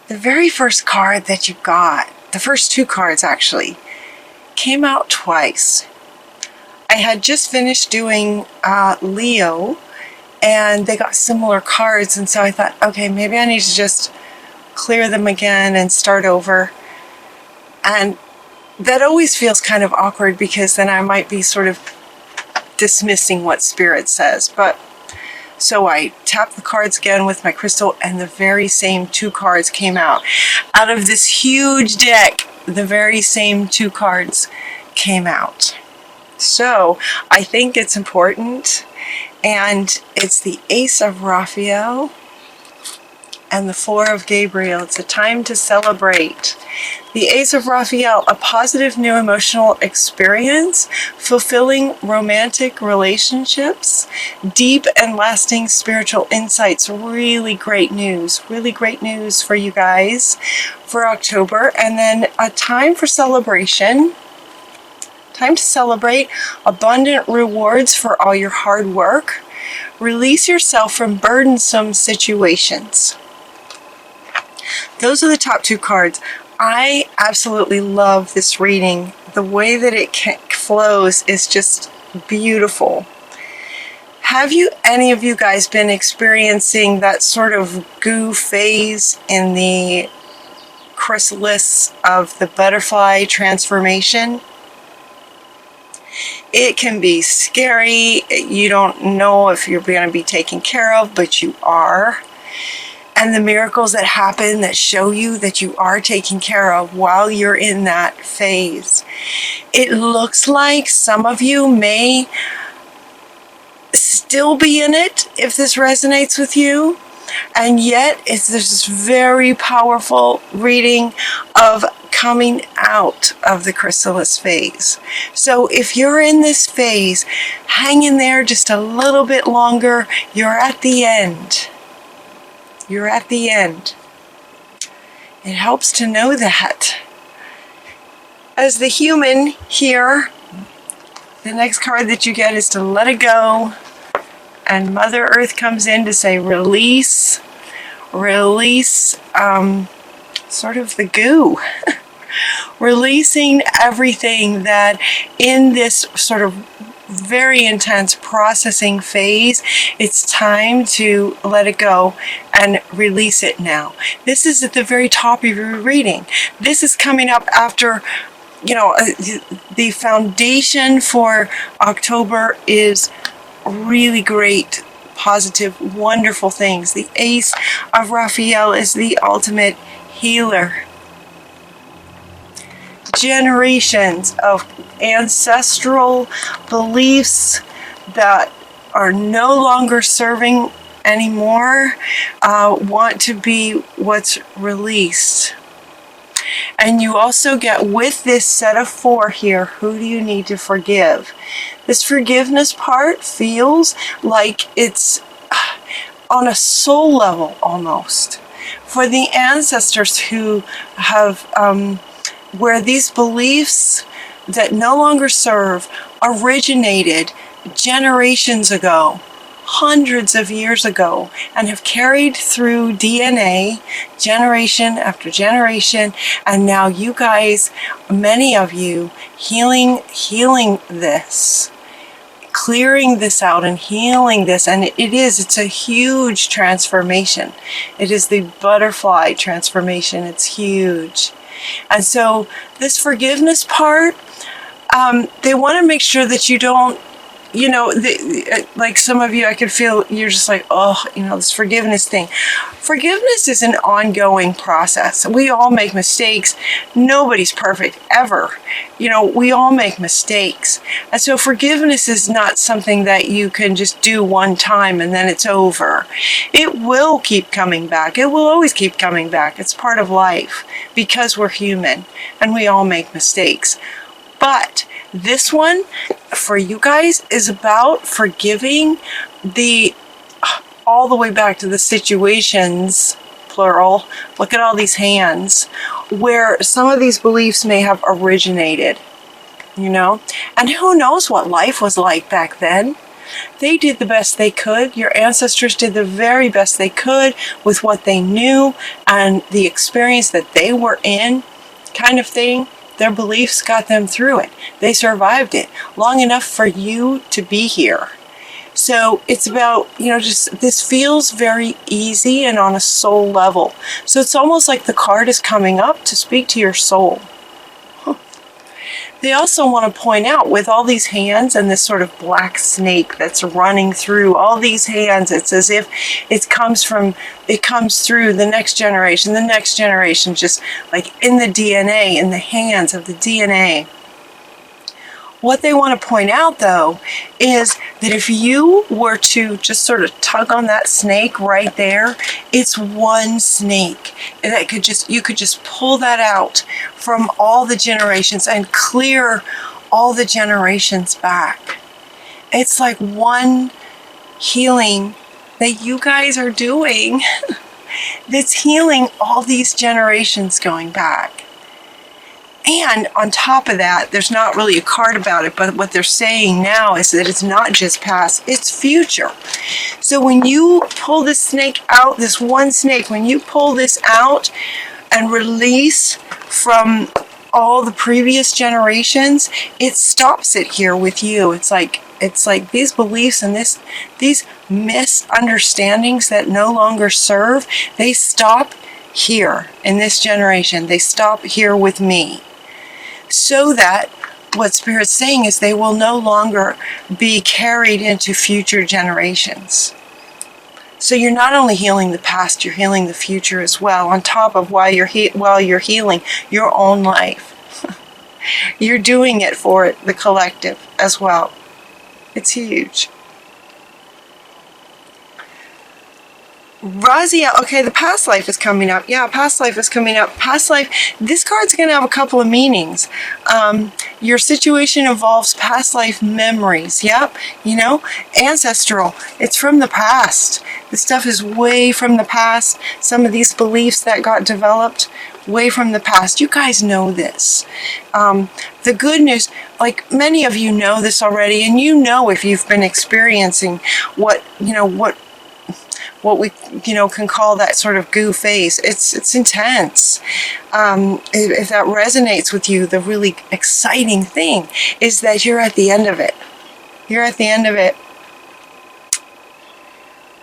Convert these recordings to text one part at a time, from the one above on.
The very first card that you got, the first two cards actually, came out twice. I had just finished doing Leo, and they got similar cards, and so I thought, okay, maybe I need to just clear them again and start over. And that always feels kind of awkward, because then I might be sort of dismissing what Spirit says. But so I tapped the cards again with my crystal, and the very same two cards came out. Out of this huge deck, the very same two cards came out. So I think it's important, and it's the Ace of Raphael and the Four of Gabriel. It's a time to celebrate. The Ace of Raphael, a positive new emotional experience, fulfilling romantic relationships, deep and lasting spiritual insights. Really great news for you guys for October. And then a time for celebration. Time to celebrate abundant rewards for all your hard work. Release yourself from burdensome situations. Those are the top two cards. I absolutely love this reading. The way that it flows is just beautiful. Have any of you guys been experiencing that sort of goo phase in the chrysalis of the butterfly transformation? It can be scary. You don't know if you're going to be taken care of, but you are. And the miracles that happen that show you that you are taken care of while you're in that phase. It looks like some of you may still be in it if this resonates with you. And yet, there's this very powerful reading of coming out of the chrysalis phase. So if you're in this phase, hang in there just a little bit longer. You're at the end. You're at the end. It helps to know that. As the human here, the next card that you get is to let it go. And Mother Earth comes in to say release, sort of the goo. Releasing everything that in this sort of very intense processing phase, it's time to let it go and release it now. This is at the very top of your reading. This is coming up after, the foundation for October is really great, positive, wonderful things. The Ace of Raphael is the ultimate healer. Generations of ancestral beliefs that are no longer serving anymore want to be what's released. And you also get, with this set of four here, who do you need to forgive? This forgiveness part feels like it's on a soul level almost. For the ancestors who have, where these beliefs that no longer serve originated generations ago, hundreds of years ago, and have carried through DNA generation after generation, and now you guys, many of you, healing this, clearing this out and healing this. And it's a huge transformation. It is the butterfly transformation. It's huge. And so this forgiveness part, they want to make sure that you don't, like some of you, I could feel you're just like, this forgiveness thing. Forgiveness is an ongoing process. We all make mistakes. Nobody's perfect, ever. We all make mistakes. And so forgiveness is not something that you can just do one time and then it's over. It will keep coming back. It will always keep coming back. It's part of life because we're human and we all make mistakes. But this one, for you guys, is about forgiving all the way back to the situations, plural. Look at all these hands, where some of these beliefs may have originated, And who knows what life was like back then? They did the best they could. Your ancestors did the very best they could with what they knew and the experience that they were in, kind of thing. Their beliefs got them through it. They survived it long enough for you to be here. So it's about, just this feels very easy and on a soul level. So it's almost like the card is coming up to speak to your soul. They also want to point out, with all these hands and this sort of black snake that's running through all these hands, it's as if it comes through the next generation, just like in the DNA, in the hands of the DNA. What they want to point out, though, is that if you were to just sort of tug on that snake right there, it's one snake. And you could just pull that out from all the generations and clear all the generations back. It's like one healing that you guys are doing that's healing all these generations going back. And on top of that, there's not really a card about it, but what they're saying now is that it's not just past, it's future. So when you pull this snake out, this one snake, when you pull this out and release from all the previous generations, it stops it here with you. It's like these beliefs and these misunderstandings that no longer serve, they stop here in this generation. They stop here with me. So that what Spirit's saying is they will no longer be carried into future generations. So you're not only healing the past, you're healing the future as well, on top of while you're healing your own life. You're doing it for the collective as well. It's huge. Raziel, okay, the past life is coming up. Yeah, past life is coming up. Past life, this card's going to have a couple of meanings. Your situation involves past life memories. Yep, ancestral. It's from the past. This stuff is way from the past. Some of these beliefs that got developed way from the past. You guys know this. The good news, like many of you know this already, and if you've been experiencing what we can call that sort of goo phase. It's intense. If that resonates with you, the really exciting thing is that you're at the end of it. You're at the end of it.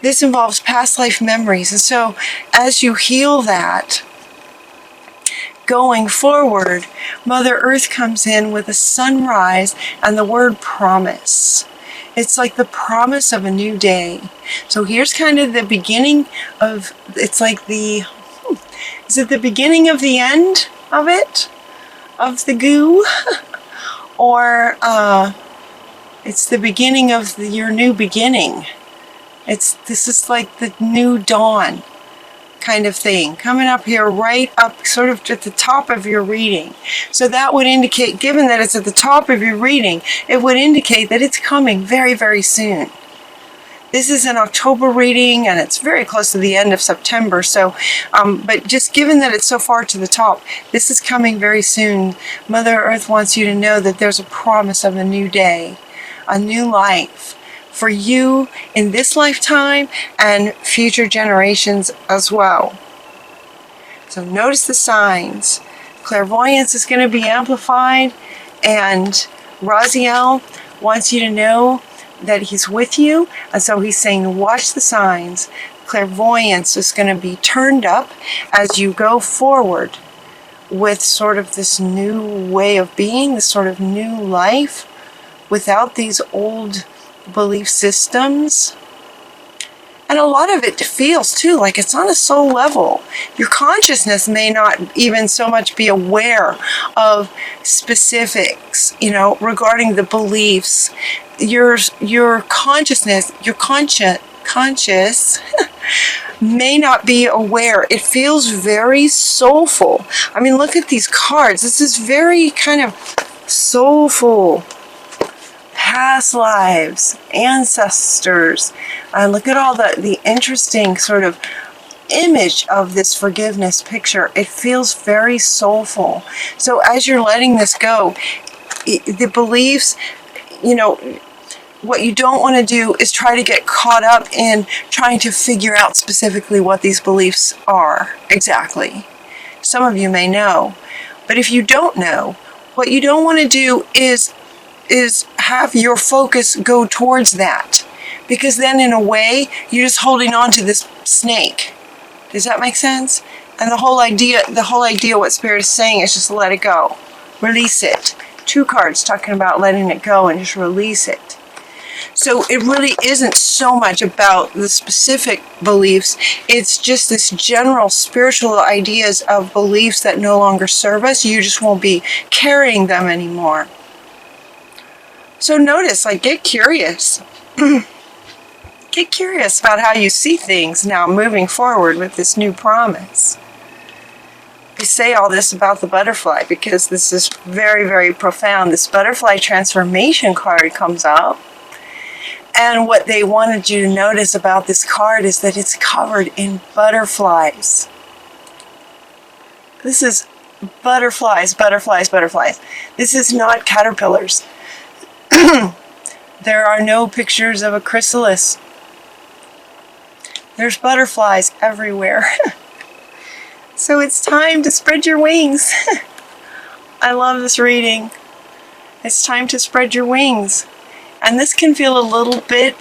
This involves past life memories, and so as you heal that, going forward, Mother Earth comes in with a sunrise and the word promise. It's like the promise of a new day. So here's kind of the beginning of, is it the beginning of the end of it? Of the goo? Or it's the beginning of your new beginning. This is like the new dawn kind of thing, coming up here, right up sort of at the top of your reading. So that would indicate, given that it's at the top of your reading, it would indicate that it's coming very, very soon. This is an October reading, and it's very close to the end of September. So, but just given that it's so far to the top, this is coming very soon. Mother Earth wants you to know that there's a promise of a new day, a new life, for you in this lifetime and future generations as well. So notice the signs. Clairvoyance is going to be amplified, and Raziel wants you to know that he's with you, and so he's saying watch the signs. Clairvoyance is going to be turned up as you go forward with sort of this new way of being, this sort of new life without these old belief systems. And a lot of it feels too like it's on a soul level. Your consciousness may not even so much be aware of specifics, regarding the beliefs. Your consciousness, your conscious may not be aware. It feels very soulful. I mean, look at these cards. This is very kind of soulful. Past lives, ancestors, and look at all the interesting sort of image of this forgiveness picture. It feels very soulful. So as you're letting this go, the beliefs, what you don't want to do is try to get caught up in trying to figure out specifically what these beliefs are exactly. Some of you may know, but if you don't know, what you don't want to do is have your focus go towards that, because then in a way you're just holding on to this snake. Does that make sense? And the whole idea what Spirit is saying is just let it go, release it. 2 cards talking about letting it go and just release it. So it really isn't so much about the specific beliefs. It's just this general spiritual ideas of beliefs that no longer serve us. You just won't be carrying them anymore. So notice, like, get curious. Get curious about how you see things now moving forward with this new promise. I say all this about the butterfly because this is very, very profound. This butterfly transformation card comes up. And what they wanted you to notice about this card is that it's covered in butterflies. This is butterflies, butterflies, butterflies. This is not caterpillars. There are no pictures of a chrysalis. There's butterflies everywhere. So it's time to spread your wings. I love this reading. It's time to spread your wings. And this can feel a little bit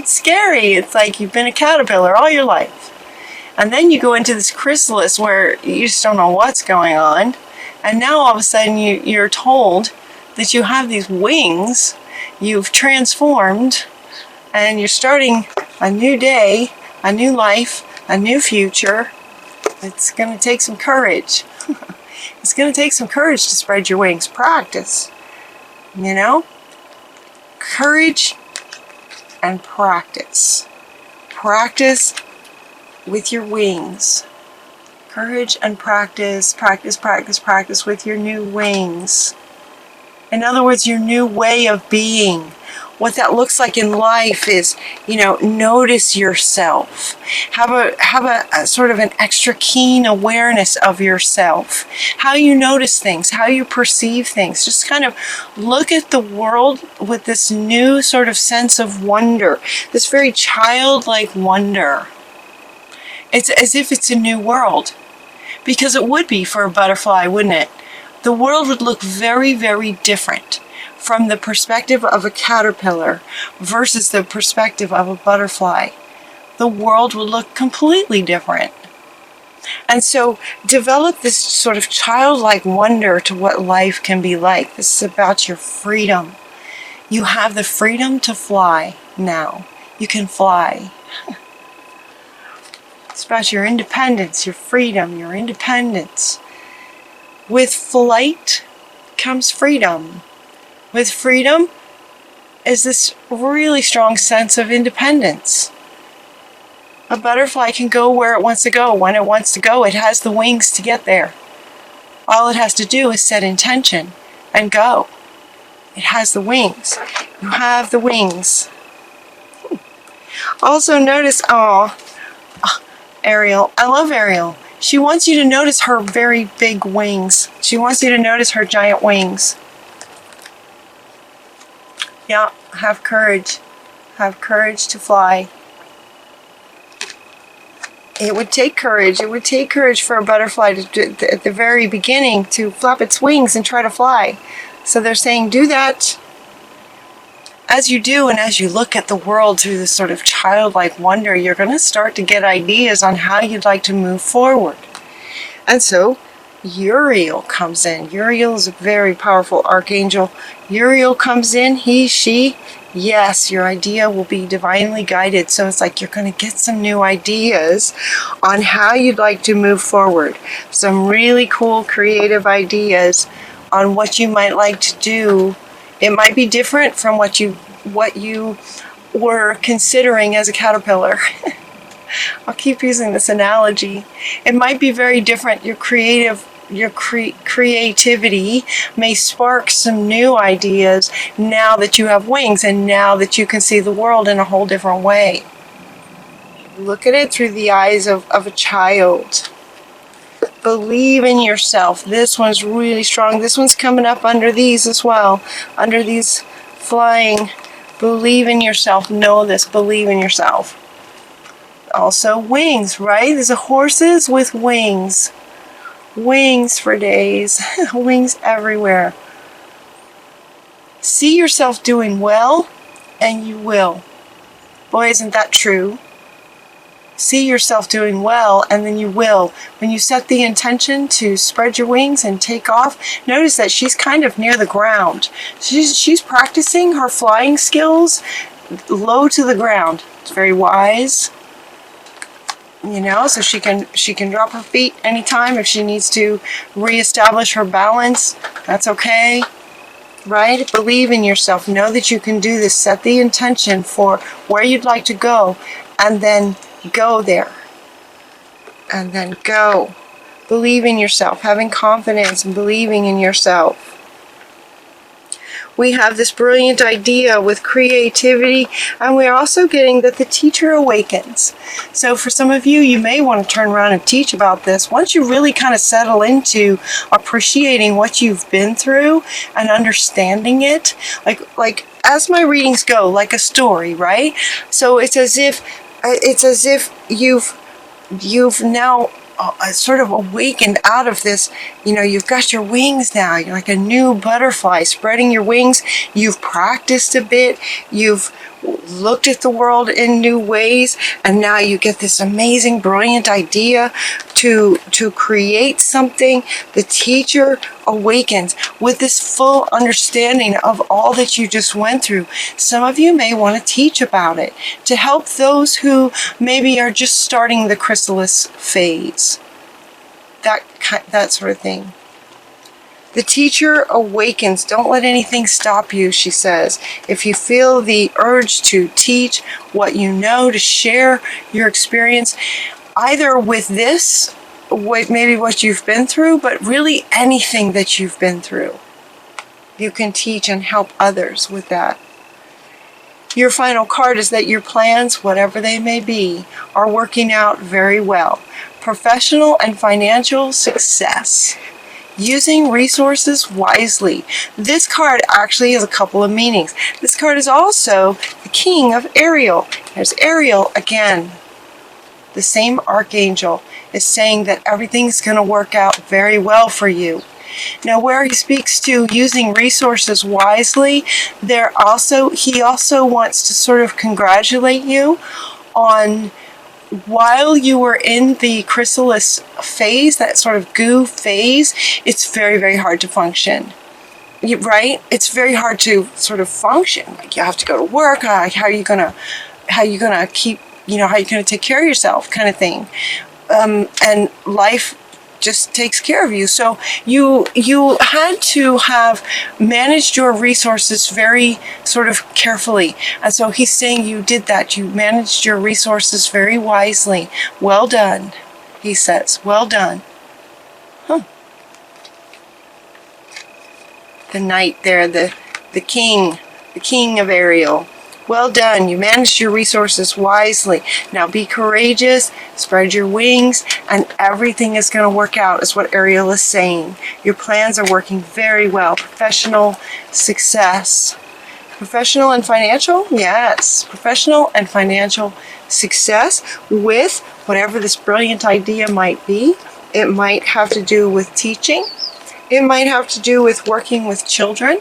scary. It's like you've been a caterpillar all your life. And then you go into this chrysalis where you just don't know what's going on. And now all of a sudden you're told that you have these wings. You've transformed. And you're starting a new day, a new life, a new future. It's going to take some courage. It's going to take some courage to spread your wings. Practice. You know? Courage and practice. Practice with your wings. Courage and practice. Practice, practice, practice with your new wings. In other words, your new way of being. What that looks like in life is, notice yourself. Have a sort of an extra keen awareness of yourself. How you notice things, how you perceive things. Just kind of look at the world with this new sort of sense of wonder. This very childlike wonder. It's as if it's a new world. Because it would be for a butterfly, wouldn't it? The world would look very, very different from the perspective of a caterpillar versus the perspective of a butterfly. The world will look completely different. And so develop this sort of childlike wonder to what life can be like. This is about your freedom. You have the freedom to fly now. You can fly. It's about your independence, your freedom, your independence. With flight comes freedom. With freedom is this really strong sense of independence. A butterfly can go where it wants to go, when it wants to go. It has the wings to get there. All it has to do is set intention and go. It has the wings. You have the wings. Also notice, Ariel. I love Ariel. She wants you to notice her very big wings. She wants you to notice her giant wings. Yeah, have courage. Have courage to fly. It would take courage. It would take courage for a butterfly to, at the very beginning, to flap its wings and try to fly. So they're saying, do that. As you do, and as you look at the world through this sort of childlike wonder, you're going to start to get ideas on how you'd like to move forward. And so Uriel comes in. Uriel is a very powerful archangel. Uriel comes in, he, she. Yes, your idea will be divinely guided. So it's like you're going to get some new ideas on how you'd like to move forward. Some really cool creative ideas on what you might like to do. It might be different from what you were considering as a caterpillar. I'll keep using this analogy. It might be very different. Your creativity may spark some new ideas now that you have wings and now that you can see the world in a whole different way. Look at it through the eyes of a child. Believe in yourself. This one's really strong. This one's coming up under these as well. Under these flying Believe in yourself. Know this. Believe in yourself. Also wings, right? There's horses with wings. Wings for days. Wings everywhere. See yourself doing well, and you will. Boy, isn't that true? See yourself doing well, and then you will. When you set the intention to spread your wings and take off, notice that she's kind of near the ground. She's practicing her flying skills low to the ground. It's very wise. You know, so she can drop her feet anytime if she needs to reestablish her balance. That's okay. Right? Believe in yourself. Know that you can do this. Set the intention for where you'd like to go, and then go there. And then go. Believe in yourself. Having confidence and believing in yourself. We have this brilliant idea with creativity, and we're also getting that the teacher awakens. So for some of you, you may want to turn around and teach about this. Once you really kind of settle into appreciating what you've been through and understanding it, like as my readings go, like a story, right? So it's as if you've now sort of awakened out of this. You know, you've got your wings now. You're like a new butterfly spreading your wings. You've practiced a bit. You've looked at the world in new ways, and now you get this amazing, brilliant idea to create something. The teacher awakens with this full understanding of all that you just went through. Some of you may want to teach about it to help those who maybe are just starting the chrysalis phase. That sort of thing. The teacher awakens. Don't let anything stop you, she says. If you feel the urge to teach what you know, to share your experience, either with this, maybe what you've been through, but really anything that you've been through, you can teach and help others with that. Your final card is that your plans, whatever they may be, are working out very well. Professional and financial success. Using resources wisely. This card actually has a couple of meanings. This card is also the King of Ariel. There's Ariel again. The same archangel is saying that everything's going to work out very well for you. Now, where he speaks to using resources wisely, he also wants to sort of congratulate you on, while you were in the chrysalis phase, that sort of goo phase, it's very, very hard to function. Right? It's very hard to sort of function. Like, you have to go to work. How are you gonna keep, how are you gonna take care of yourself, kind of thing. And life just takes care of you. So you had to have managed your resources very sort of carefully. And so he's saying you did that. You managed your resources very wisely. Well done, he says. Well done. The knight there, the king of Ariel. Well done. You managed your resources wisely. Now be courageous, spread your wings, and everything is going to work out, is what Ariel is saying. Your plans are working very well. Professional success. Professional and financial? Yes. Professional and financial success with whatever this brilliant idea might be. It might have to do with teaching. It might have to do with working with children.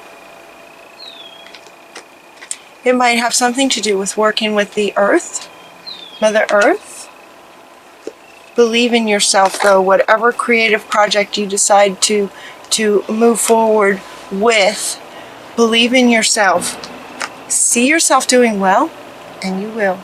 It might have something to do with working with the earth, Mother Earth. Believe in yourself, though, whatever creative project you decide to move forward with. Believe in yourself. See yourself doing well, and you will.